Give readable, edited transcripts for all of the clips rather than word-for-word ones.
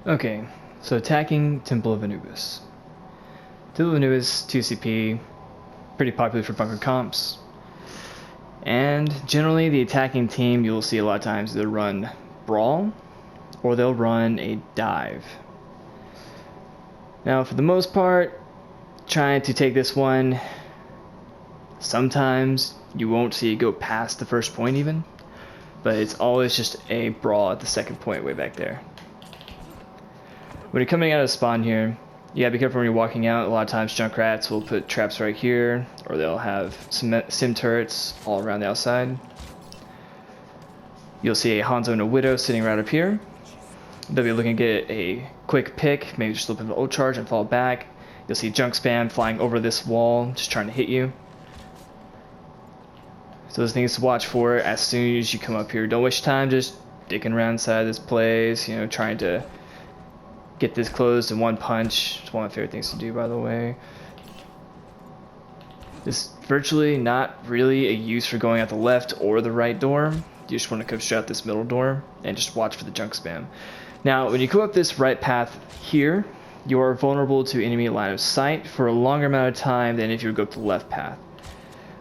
Okay, so attacking Temple of Anubis. Temple of Anubis, 2CP, pretty popular for bunker comps. And generally, the attacking team you'll see a lot of times they'll run Brawl or they'll run a Dive. Now, for the most part, trying to take this one, sometimes you won't see it go past the first point even, but it's always just a Brawl at the second point way back there. When you're coming out of spawn here, you gotta be careful when you're walking out. A lot of times Junkrats will put traps right here, or they'll have sim turrets all around the outside. You'll see a Hanzo and a Widow sitting right up here. They'll be looking to get a quick pick, maybe just a little bit of ult charge and fall back. You'll see Junk Spam flying over this wall, just trying to hit you. So those things to watch for as soon as you come up here. Don't waste time just dicking around inside this place, trying to get this closed in one punch. It's one of my favorite things to do, by the way. This virtually not really a use for going out the left or the right door. You just want to come straight out this middle door and just watch for the junk spam. Now, when you go up this right path here, you are vulnerable to enemy line of sight for a longer amount of time than if you would go up the left path.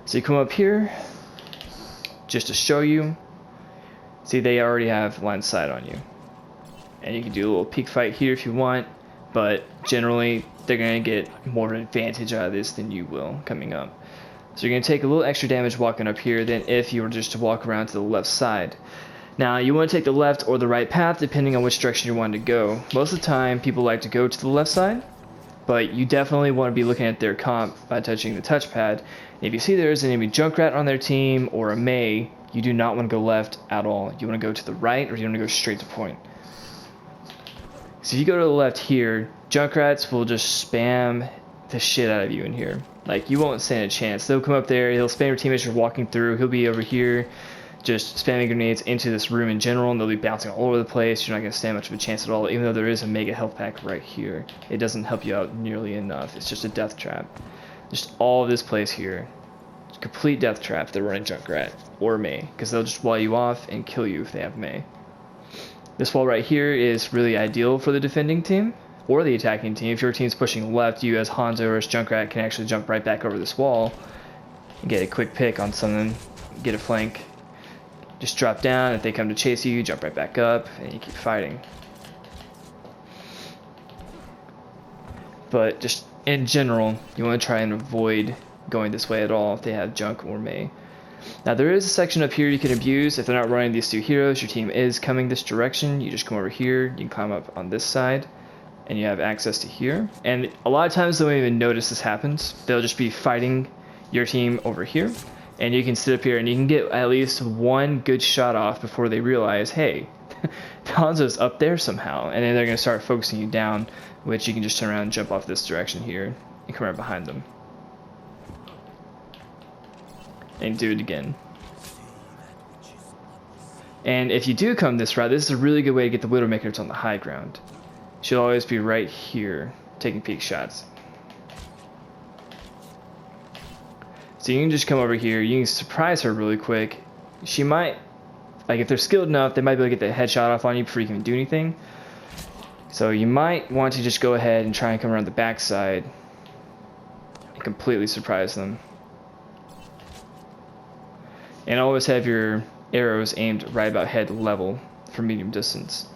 So you come up here, just to show you. See, they already have line of sight on you. And you can do a little peek fight here if you want, but generally they're going to get more of an advantage out of this than you will coming up. So you're going to take a little extra damage walking up here than if you were just to walk around to the left side. Now you want to take the left or the right path depending on which direction you want to go. Most of the time people like to go to the left side, but you definitely want to be looking at their comp by touching the touchpad. And if you see there's an enemy Junkrat on their team or a Mei, you do not want to go left at all. You want to go to the right or you want to go straight to point. So if you go to the left here, Junkrats will just spam the shit out of you in here. Like, you won't stand a chance. They'll come up there, he'll spam your teammates you're walking through, he'll be over here just spamming grenades into this room in general, and they'll be bouncing all over the place. You're not going to stand much of a chance at all, even though there is a mega health pack right here. It doesn't help you out nearly enough. It's just a death trap. Just all of this place here. It's a complete death trap if they're running Junkrat or Mei, because they'll just wall you off and kill you if they have Mei. This wall right here is really ideal for the defending team or the attacking team. If your team's pushing left, you as Hanzo or as Junkrat can actually jump right back over this wall and get a quick pick on something, get a flank. Just drop down. If they come to chase you, jump right back up, and you keep fighting. But just in general, you want to try and avoid going this way at all if they have Junk or Mei. Now there is a section up here you can abuse. If they're not running these two heroes, your team is coming this direction, you just come over here, you can climb up on this side, and you have access to here. And a lot of times they won't even notice this happens. They'll just be fighting your team over here, and you can sit up here and you can get at least one good shot off before they realize, hey, Hanzo's up there somehow, and then they're going to start focusing you down, which you can just turn around and jump off this direction here and come right behind them. And do it again. And if you do come this route, this is a really good way to get the Widowmaker that's on the high ground. She'll always be right here, taking peek shots. So you can just come over here, you can surprise her really quick. She might, like if they're skilled enough, they might be able to get the headshot off on you before you can do anything. So you might want to just go ahead and try and come around the backside and completely surprise them. And always have your arrows aimed right about head level for medium distance.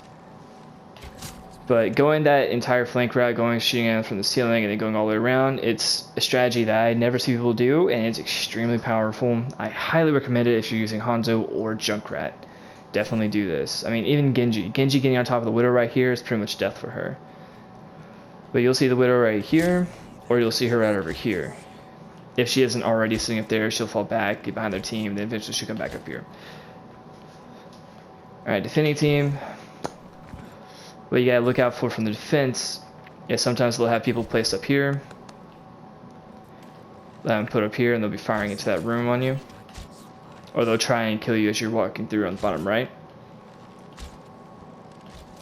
But going that entire flank route, going shooting at them from the ceiling and then going all the way around, it's a strategy that I never see people do, and it's extremely powerful. I highly recommend it if you're using Hanzo or Junkrat. Definitely do this. I mean, even Genji. Genji getting on top of the Widow right here is pretty much death for her. But you'll see the Widow right here, or you'll see her right over here. If she isn't already sitting up there, she'll fall back, get behind their team, then eventually she'll come back up here. Alright, defending team. What you gotta look out for from the defense is sometimes they'll have people placed up here. Let them put up here and they'll be firing into that room on you. Or they'll try and kill you as you're walking through on the bottom right.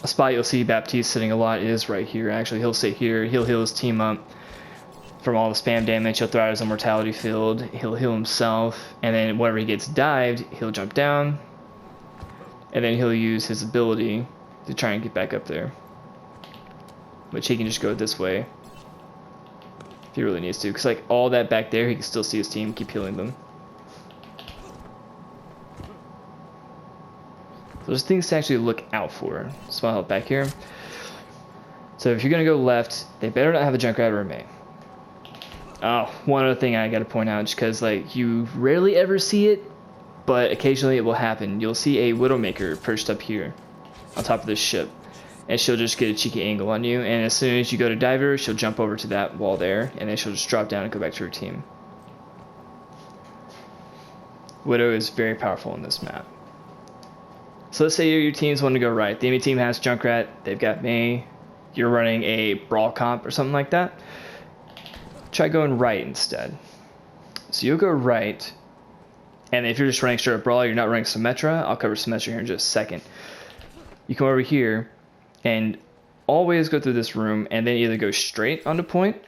A spot you'll see Baptiste sitting a lot is right here. Actually, he'll sit here, he'll heal his team up from all the spam damage. He'll throw out his immortality field, he'll heal himself, and then whenever he gets dived, he'll jump down, and then he'll use his ability to try and get back up there. which he can just go this way if he really needs to, because like all that back there, he can still see his team, keep healing them. So there's things to actually look out for. Small help back here. So if you're gonna go left, they better not have a Junkrat or a Mei. Oh, one other thing I gotta point out, just because like you rarely ever see it, but occasionally it will happen. You'll see a Widowmaker perched up here on top of this ship, and she'll just get a cheeky angle on you, and as soon as you go to dive her, she'll jump over to that wall there, and then she'll just drop down and go back to her team. Widow is very powerful in this map. So let's say your teams want to go right. The enemy team has Junkrat, they've got Mei, you're running a brawl comp or something like that. Try going right instead. So you'll go right, and if you're just running straight up brawl, you're not running Symmetra. I'll cover Symmetra here in just a second. You come over here and always go through this room and then either go straight onto point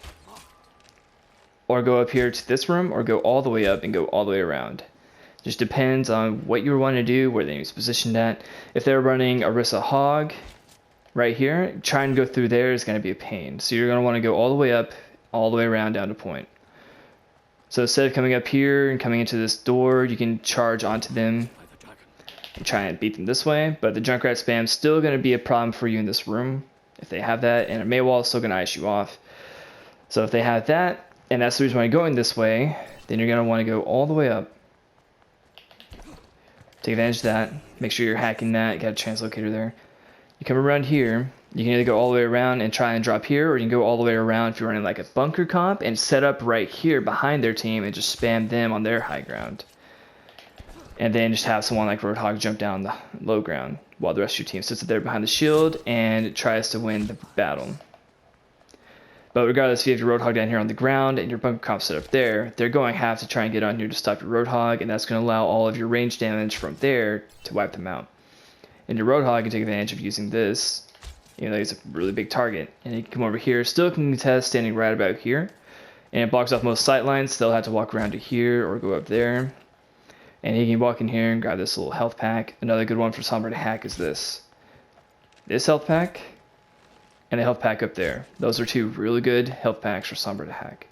or go up here to this room or go all the way up and go all the way around. Just depends on what you want to do, where the enemy's positioned at. If they're running Orisa Hog right here, trying to go through there is going to be a pain. So you're going to want to go all the way up, all the way around down to point. So instead of coming up here and coming into this door, you can charge onto them and try and beat them this way. But the Junkrat spam is still going to be a problem for you in this room if they have that, and a Mei wall is still going to ice you off. So if they have that, and that's the reason why you're going this way, then you're going to want to go all the way up. Take advantage of that. Make sure you're hacking that. You got a translocator there. You come around here. You can either go all the way around and try and drop here, or you can go all the way around if you're running like a bunker comp and set up right here behind their team and just spam them on their high ground. And then just have someone like Roadhog jump down the low ground while the rest of your team sits there behind the shield and tries to win the battle. But regardless, if you have your Roadhog down here on the ground and your bunker comp set up there, they're going to have to try and get on here to stop your Roadhog, and that's going to allow all of your range damage from there to wipe them out. And your Roadhog can take advantage of using this, even though he's a really big target. And he can come over here, still can contest standing right about here, and it blocks off most sight lines, so they'll have to walk around to here or go up there. And he can walk in here and grab this little health pack. Another good one for Sombra to hack is this health pack and a health pack up there. Those are two really good health packs for Sombra to hack.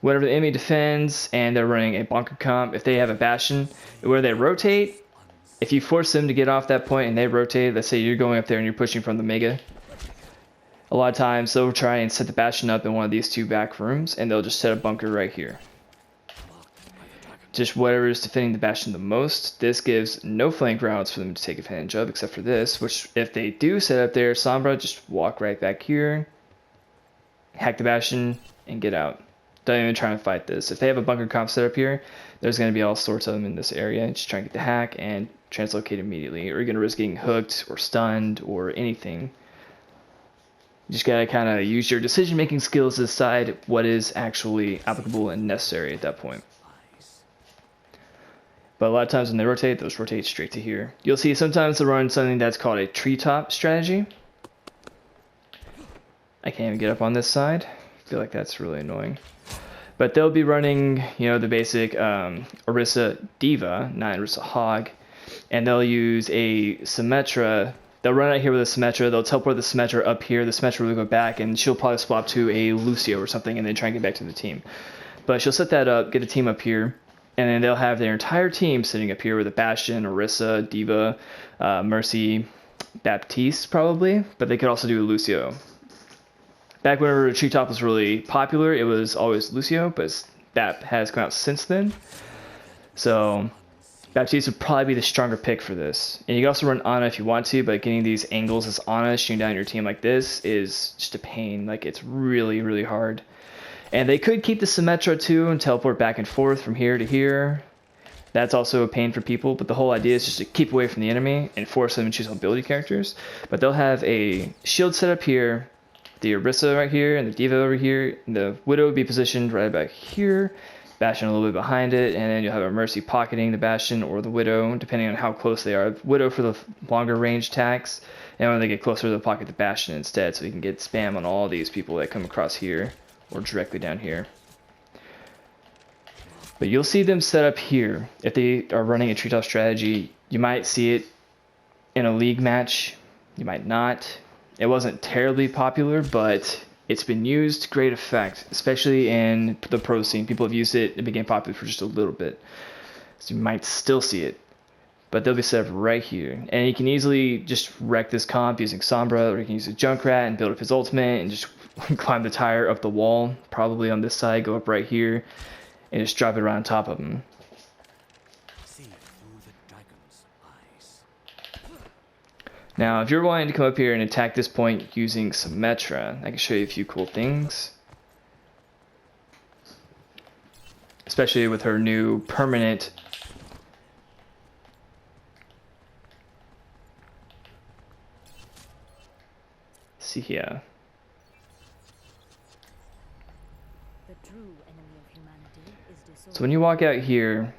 Whenever the enemy defends and they're running a bunker comp, if they have a Bastion, where they rotate, if you force them to get off that point and they rotate, let's say you're going up there and you're pushing from the Mega, a lot of times they'll try and set the Bastion up in one of these two back rooms, and they'll just set a bunker right here. Just whatever is defending the Bastion the most. This gives no flank routes for them to take advantage of, except for this, which if they do set up there, Sombra just walk right back here, hack the Bastion, and get out. Don't even try and fight this. If they have a bunker comp set up here, there's going to be all sorts of them in this area. Just try and get the hack and translocate immediately, or you're going to risk getting hooked or stunned or anything. You just got to kind of use your decision-making skills to decide what is actually applicable and necessary at that point. But a lot of times when they rotate, those rotate straight to here. You'll see sometimes they'll run something that's called a treetop strategy. I can't even get up on this side. I feel like that's really annoying. But they'll be running, you know, the basic Orisa Diva, not Orisa Hog. And they'll use a Symmetra. They'll run out here with a Symmetra. They'll teleport the Symmetra up here. The Symmetra will go back, and she'll probably swap to a Lucio or something and then try and get back to the team. But she'll set that up, get a team up here. And then they'll have their entire team sitting up here with a Bastion, Orisa, Diva, Mercy, Baptiste probably, but they could also do a Lucio. Back whenever Treetop was really popular, it was always Lucio, but Bap has come out since then. So Baptiste would probably be the stronger pick for this. And you can also run Ana if you want to, but getting these angles as Ana shooting down your team like this is just a pain. Like, it's really, really hard. And they could keep the Symmetra too and teleport back and forth from here to here. That's also a pain for people, but the whole idea is just to keep away from the enemy and force them to choose ability characters. But they'll have a shield set up here, the Orisa right here, and the Diva over here, and the Widow would be positioned right back here, Bastion a little bit behind it, and then you'll have a Mercy pocketing the Bastion or the Widow, depending on how close they are. Widow for the longer range attacks, and when they get closer, they'll pocket the Bastion instead, so you can get spam on all these people that come across here, or directly down here. But you'll see them set up here. If they are running a treetop strategy, you might see it in a league match, you might not. It wasn't terribly popular, but it's been used to great effect, especially in the pro scene. People have used it. It became popular for just a little bit. So you might still see it. But they'll be set up right here. And you can easily just wreck this comp using Sombra, or you can use a Junkrat and build up his ultimate and just climb the tire up the wall, probably on this side, go up right here, and just drop it right on top of him. Now, if you're wanting to come up here and attack this point using Symmetra, I can show you a few cool things. Especially with her new permanent see here. So when you walk out here,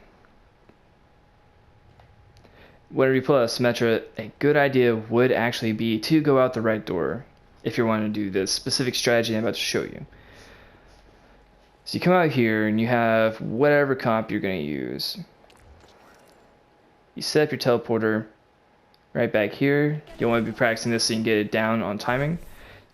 whenever you pull out Symmetra, a good idea would actually be to go out the right door if you're wanting to do this specific strategy I'm about to show you. So you come out here and you have whatever comp you're going to use. You set up your teleporter right back here. You'll want to be practicing this so you can get it down on timing.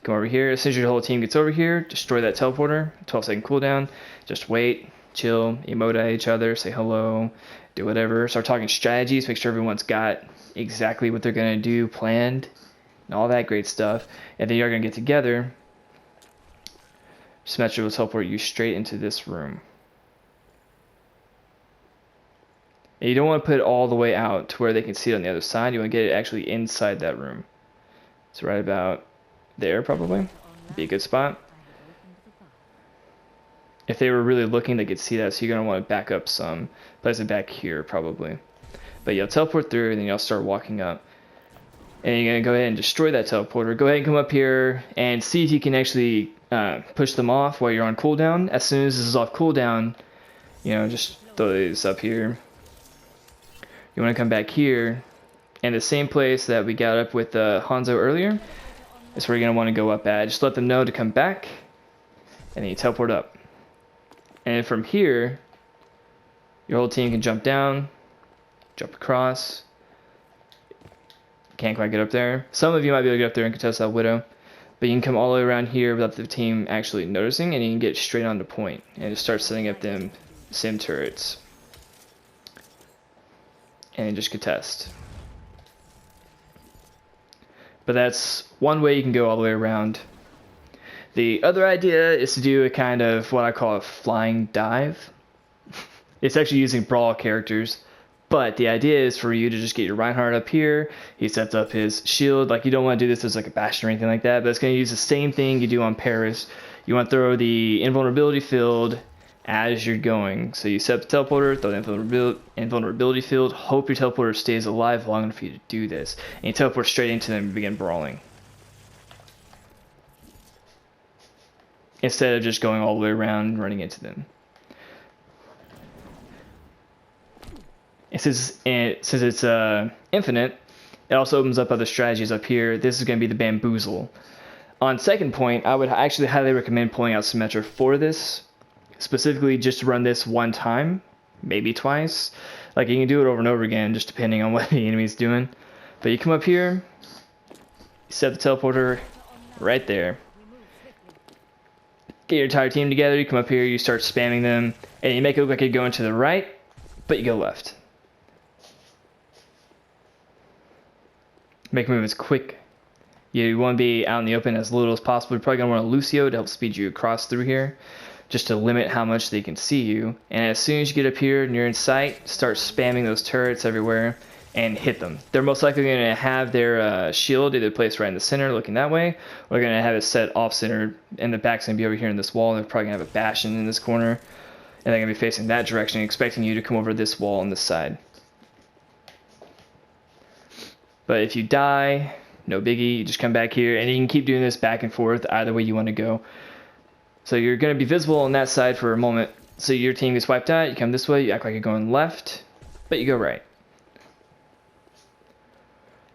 Come over here. As soon as your whole team gets over here, destroy that teleporter. 12-second cooldown. Just wait, chill, emote at each other, say hello, do whatever. Start talking strategies. Make sure everyone's got exactly what they're going to do planned and all that great stuff. And then you're going to get together. Symmetra will teleport you straight into this room. And you don't want to put it all the way out to where they can see it on the other side. You want to get it actually inside that room. So right about there probably. Be a good spot. If they were really looking, they could see that, so you're going to want to back up some. Place it back here probably. But you'll teleport through, and then you'll start walking up. And you're going to go ahead and destroy that teleporter. Go ahead and come up here and see if you can actually push them off while you're on cooldown. As soon as this is off cooldown, you know, just throw this up here. You want to come back here, and the same place that we got up with Hanzo earlier is where you're going to want to go up at. Just let them know to come back, and then you teleport up. And from here, your whole team can jump down, jump across. Can't quite get up there. Some of you might be able to get up there and contest that Widow, but you can come all the way around here without the team actually noticing, and you can get straight on the point and just start setting up them sim turrets. And just contest. But that's one way you can go all the way around. The other idea is to do a kind of what I call a flying dive. It's actually using brawl characters, but the idea is for you to just get your Reinhardt up here. He sets up his shield. Like, you don't want to do this as like a Bastion or anything like that, but it's going to use the same thing you do on Paris. You want to throw the invulnerability field as you're going. So you set up the teleporter, throw the invulnerability field, hope your teleporter stays alive long enough for you to do this. And you teleport straight into them and begin brawling. Instead of just going all the way around and running into them. And since it's infinite, it also opens up other strategies up here. This is going to be the bamboozle. On second point, I would actually highly recommend pulling out Symmetra for this. Specifically just to run this one time, maybe twice. Like, you can do it over and over again, just depending on what the enemy's doing. But you come up here, you set the teleporter right there. Get your entire team together, you come up here, you start spamming them, and you make it look like you're going to the right, but you go left. Make movements quick. You want to be out in the open as little as possible. You're probably going to want a Lucio to help speed you across through here, just to limit how much they can see you. And as soon as you get up here and you're in sight, start spamming those turrets everywhere and hit them. They're most likely going to have their shield either placed right in the center looking that way, or they're going to have it set off center, and the back's going to be over here in this wall. They're probably going to have a Bastion in this corner, and they're going to be facing that direction, expecting you to come over this wall on this side. But if you die, no biggie, you just come back here, and you can keep doing this back and forth either way you want to go. So you're going to be visible on that side for a moment. So your team gets wiped out, you come this way, you act like you're going left, but you go right.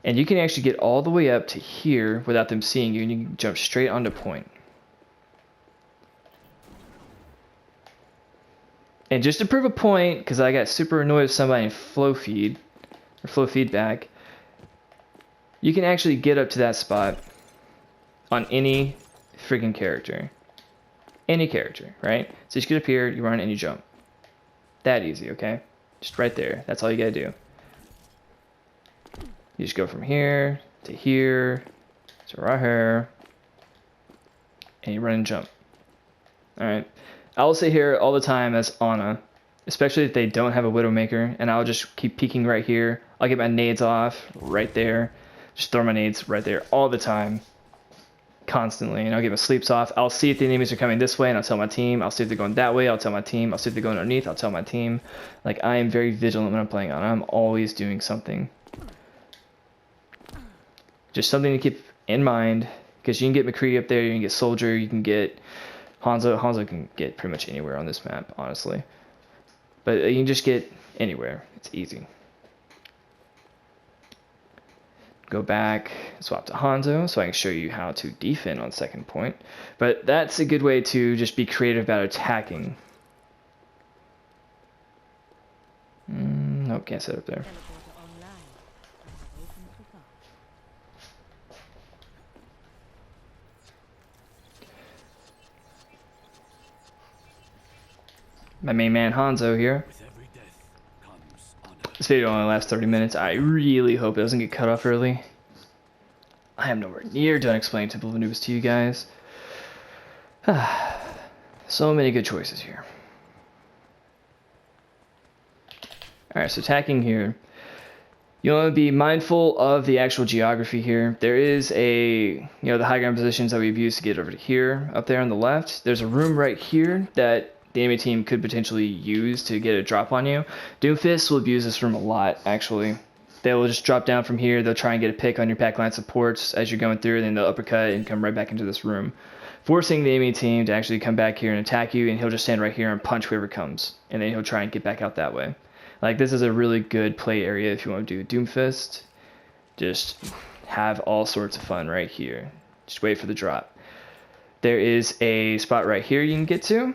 And you can actually get all the way up to here without them seeing you, and you can jump straight onto point. And just to prove a point, because I got super annoyed with somebody in flow feed, or flow feedback, you can actually get up to that spot on any freaking character. Any character, right? So you just get up here, you run, and you jump. That easy, okay? Just right there. That's all you gotta do. You just go from here to here to right here, and you run and jump. Alright. I will sit here all the time as Ana, especially if they don't have a Widowmaker, and I'll just keep peeking right here. I'll get my nades off right there. Just throw my nades right there all the time. Constantly, and I'll get my sleeps off. I'll see if the enemies are coming this way, and I'll tell my team. I'll see if they're going that way. I'll tell my team. I'll see if they're going underneath. I'll tell my team. Like, I am very vigilant when I'm playing on. I'm always doing something. Just something to keep in mind, because you can get McCree up there. You can get Soldier. You can get Hanzo. Hanzo can get pretty much anywhere on this map, honestly. But you can just get anywhere. It's easy. Go back, swap to Hanzo, so I can show you how to defend on second point. But that's a good way to just be creative about attacking. Nope, can't set up there. My main man Hanzo here. This video only lasts 30 minutes. I really hope it doesn't get cut off early. I am nowhere near done explaining Temple of Anubis to you guys. So many good choices here. Alright, so attacking here. You want to be mindful of the actual geography here. There is the high ground positions that we've used to get over to here, up there on the left. There's a room right here that the enemy team could potentially use to get a drop on you. Doomfist will abuse this room a lot, actually. They will just drop down from here. They'll try and get a pick on your pack line supports as you're going through, and then they'll uppercut and come right back into this room, forcing the enemy team to actually come back here and attack you, and he'll just stand right here and punch whoever comes, and then he'll try and get back out that way. Like, this is a really good play area if you want to do Doomfist. Just have all sorts of fun right here. Just wait for the drop. There is a spot right here you can get to.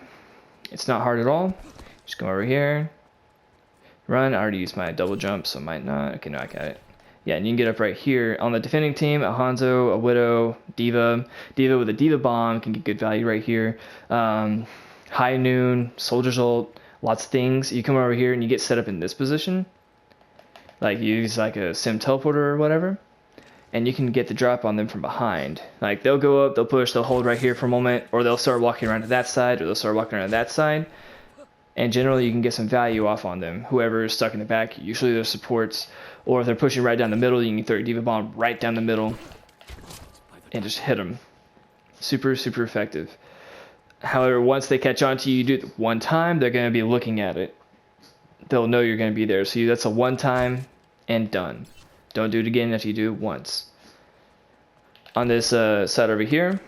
It's not hard at all. Just go over here. Run. I already used my double jump, so might not. Okay, no, I got it. Yeah, and you can get up right here. On the defending team, a Hanzo, a Widow, Diva. Diva with a Diva Bomb can get good value right here. High Noon, Soldier's Ult, lots of things. You come over here and you get set up in this position. Like, you use like a Sim Teleporter or whatever. And you can get the drop on them from behind. Like, they'll go up, they'll push, they'll hold right here for a moment, or they'll start walking around to that side, or they'll start walking around to that side. And generally, you can get some value off on them. Whoever is stuck in the back, usually their supports, or if they're pushing right down the middle, you can throw your Diva Bomb right down the middle and just hit them. Super, super effective. However, once they catch on to you, you do it one time, they're going to be looking at it. They'll know you're going to be there. So that's a one time and done. Don't do it again after you do it once. On this side over here,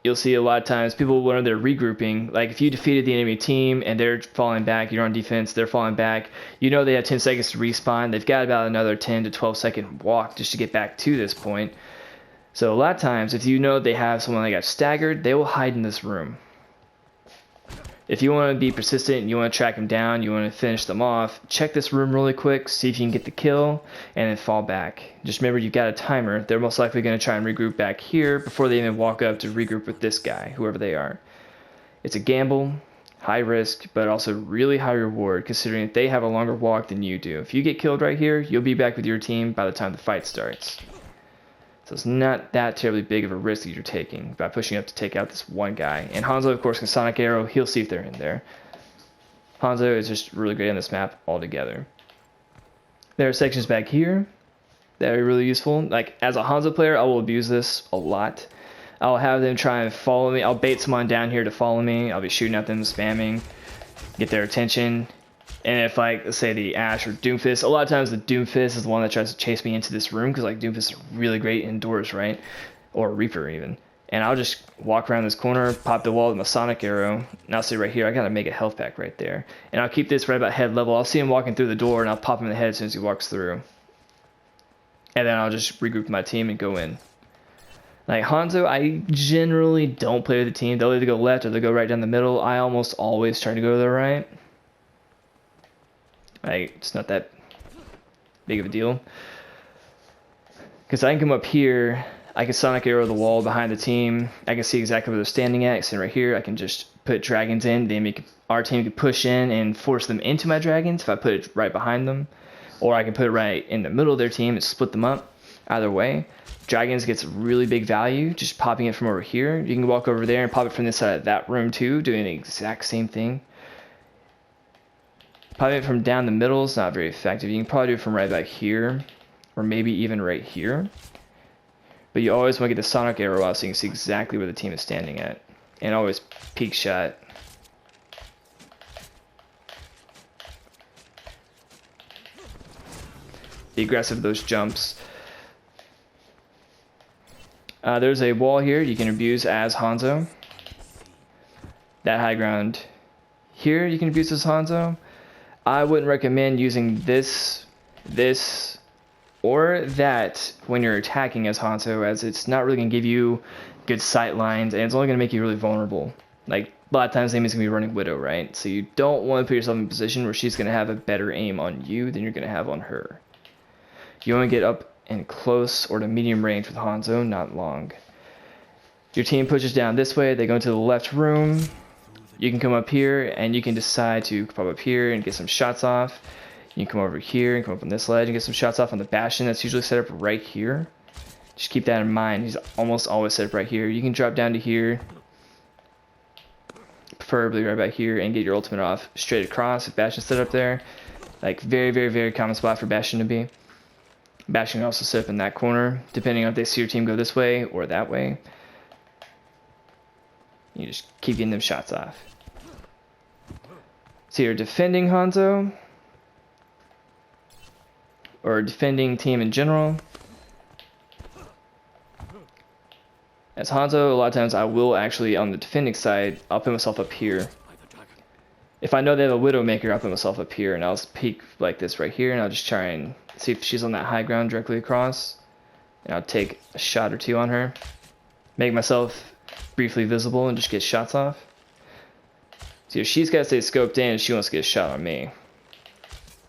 you'll see a lot of times people learn their regrouping. Like, if you defeated the enemy team and they're falling back, you're on defense, they're falling back, you know they have 10 seconds to respawn. They've got about another 10 to 12 second walk just to get back to this point. So a lot of times, if you know they have someone that got staggered, they will hide in this room. If you want to be persistent and you want to track them down, you want to finish them off, check this room really quick, see if you can get the kill, and then fall back. Just remember, you've got a timer. They're most likely going to try and regroup back here before they even walk up to regroup with this guy, whoever they are. It's a gamble, high risk, but also really high reward, considering that they have a longer walk than you do. If you get killed right here, you'll be back with your team by the time the fight starts. So it's not that terribly big of a risk that you're taking by pushing up to take out this one guy. And Hanzo, of course, can Sonic Arrow. He'll see if they're in there. Hanzo is just really great on this map altogether. There are sections back here that are really useful. Like, as a Hanzo player, I will abuse this a lot. I'll have them try and follow me. I'll bait someone down here to follow me. I'll be shooting at them, spamming, get their attention. And if, like, let's say the Ashe or Doomfist, a lot of times the Doomfist is the one that tries to chase me into this room, because, like, Doomfist is really great indoors, right? Or Reaper, even. And I'll just walk around this corner, pop the wall with my Sonic Arrow, and I'll see right here, I gotta make a health pack right there. And I'll keep this right about head level. I'll see him walking through the door, and I'll pop him in the head as soon as he walks through. And then I'll just regroup my team and go in. Like, Hanzo, I generally don't play with the team. They'll either go left or they'll go right down the middle. I almost always try to go to the right. It's not that big of a deal. Because I can come up here, I can sonic arrow the wall behind the team. I can see exactly where they're standing at. Sitting right here, I can just put dragons in. Our team can push in and force them into my dragons if I put it right behind them. Or I can put it right in the middle of their team and split them up. Either way, dragons gets really big value just popping it from over here. You can walk over there and pop it from this side of that room too, doing the exact same thing. Popping it from down the middle is not very effective. You can probably do it from right back here, or maybe even right here. But you always want to get the sonic arrow out so you can see exactly where the team is standing at. And always peek shot. Be aggressive with those jumps. There's a wall here you can abuse as Hanzo. That high ground here you can abuse as Hanzo. I wouldn't recommend using this, or that when you're attacking as Hanzo, as it's not really going to give you good sight lines, and it's only going to make you really vulnerable. Like, a lot of times the enemy's going to be running Widow, right? So you don't want to put yourself in a position where she's going to have a better aim on you than you're going to have on her. You want to get up and close or to medium range with Hanzo, not long. Your team pushes down this way, they go into the left room. You can come up here and you can decide to pop up here and get some shots off. You can come over here and come up on this ledge and get some shots off on the Bastion that's usually set up right here. Just keep that in mind, he's almost always set up right here. You can drop down to here, preferably right back here, and get your ultimate off straight across if Bastion's set up there. Like, very, very, very common spot for Bastion to be. Bastion can also sit up in that corner, depending on if they see your team go this way or that way. You just keep getting them shots off. So you're defending Hanzo, or defending team in general. As Hanzo, a lot of times I will actually, on the defending side, I'll put myself up here. If I know they have a Widowmaker, I'll put myself up here, and I'll peek like this right here, and I'll just try and see if she's on that high ground directly across. And I'll take a shot or two on her. Make myself briefly visible and just get shots off. See, if she's got to stay scoped in, she wants to get a shot on me.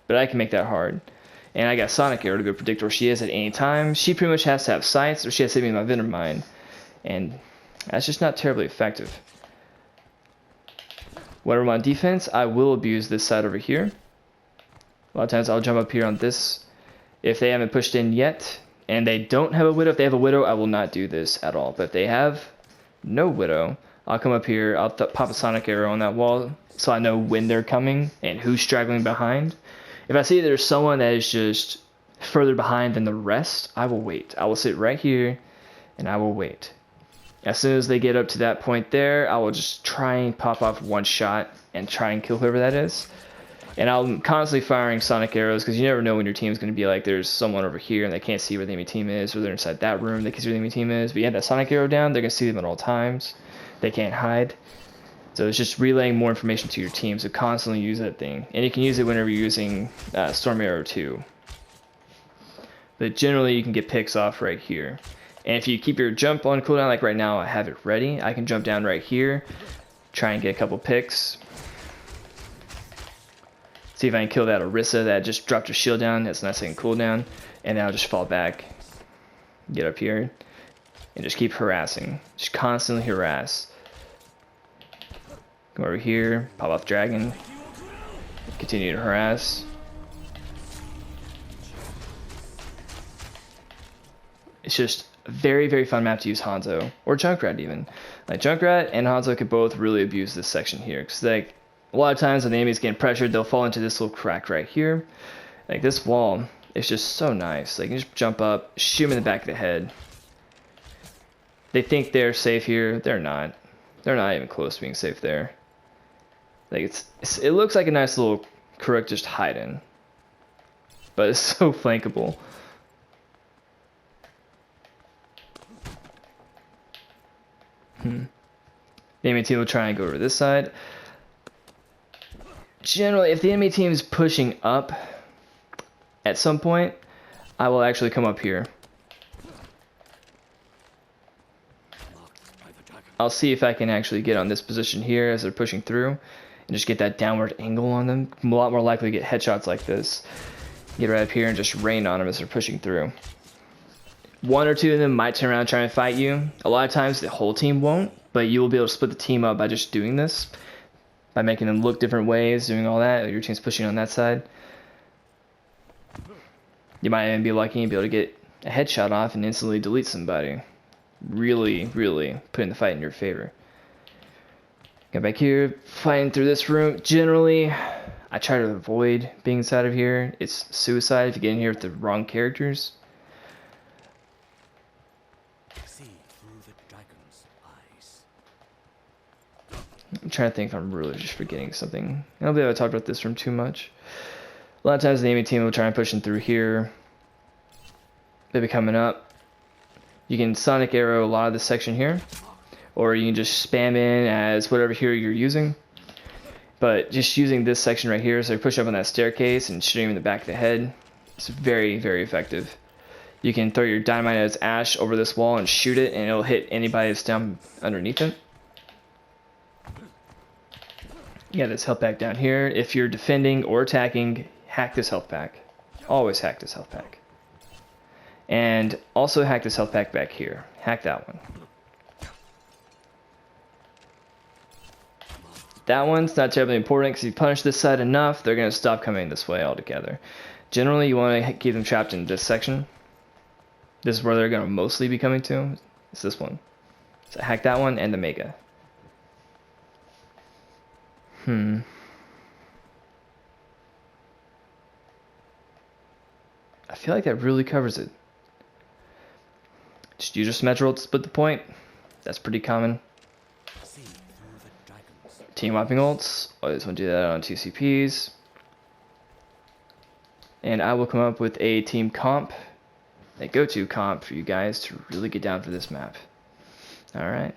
But I can make that hard. And I got Sonic Arrow to go predict where she is at any time. She pretty much has to have sights, or she has to hit me with my Venom Mine. And that's just not terribly effective. When I'm on defense, I will abuse this side over here. A lot of times I'll jump up here on this. If they haven't pushed in yet, and they don't have a Widow, if they have a Widow, I will not do this at all. But if they have no Widow, I'll come up here, I'll pop a Sonic Arrow on that wall so I know when they're coming and who's straggling behind. If I see there's someone that is just further behind than the rest, I will wait. I will sit right here and I will wait. As soon as they get up to that point there, I will just try and pop off one shot and try and kill whoever that is. And I'm constantly firing Sonic Arrows because you never know when your team's going to be like, there's someone over here and they can't see where the enemy team is, or they're inside that room, they can see where the enemy team is. But you have that Sonic Arrow down, they're going to see them at all times. They can't hide. So it's just relaying more information to your team, so constantly use that thing. And you can use it whenever you're using Storm Arrow too. But generally you can get picks off right here. And if you keep your jump on cooldown, like right now I have it ready, I can jump down right here, try and get a couple picks. See if I can kill that Orisa that just dropped her shield down. That's a nice second cooldown. And then I'll just fall back, get up here, and just keep harassing. Just constantly harass. Come over here, pop off dragon, continue to harass. It's just a very, very fun map to use Hanzo, or Junkrat even. Like Junkrat and Hanzo could both really abuse this section here, because like a lot of times when the enemy's getting pressured, they'll fall into this little crack right here. Like this wall is just so nice. Like you just jump up, shoot them in the back of the head. They think they're safe here. They're not. They're not even close to being safe there. Like it looks like a nice little crook just hiding, but it's so flankable. The enemy team will try and go over this side. Generally, if the enemy team is pushing up at some point, I will actually come up here. I'll see if I can actually get on this position here as they're pushing through and just get that downward angle on them. I'm a lot more likely to get headshots like this. Get right up here and just rain on them as they're pushing through. One or two of them might turn around and try and fight you. A lot of times the whole team won't, but you will be able to split the team up by just doing this. By making them look different ways, doing all that. Your team's pushing on that side. You might even be lucky and be able to get a headshot off and instantly delete somebody. Really, really putting the fight in your favor. Get back here, fighting through this room. Generally, I try to avoid being inside of here. It's suicide if you get in here with the wrong characters. See through the dragon's eyes. I'm trying to think if I'm really just forgetting something. I don't believe I talked about this room too much. A lot of times the enemy team will try and push in through here. They'll be coming up. You can sonic arrow a lot of this section here, or you can just spam in as whatever hero you're using. But just using this section right here, so you push up on that staircase and shoot him in the back of the head, it's very, very effective. You can throw your dynamite as ash over this wall and shoot it, and it'll hit anybody that's down underneath it. You got this health pack down here. If you're defending or attacking, hack this health pack. Always hack this health pack. And also hack this health pack back here. Hack that one. That one's not terribly important because if you punish this side enough, they're going to stop coming this way altogether. Generally, you want to keep them trapped in this section. This is where they're going to mostly be coming to. It's this one. So hack that one and the Mega. I feel like that really covers it. Just use your Symmetrical to split the point. That's pretty common. Team wiping ults. Always want to do that on 2 CPs. And I will come up with a team comp, a go-to comp for you guys to really get down for this map. Alright.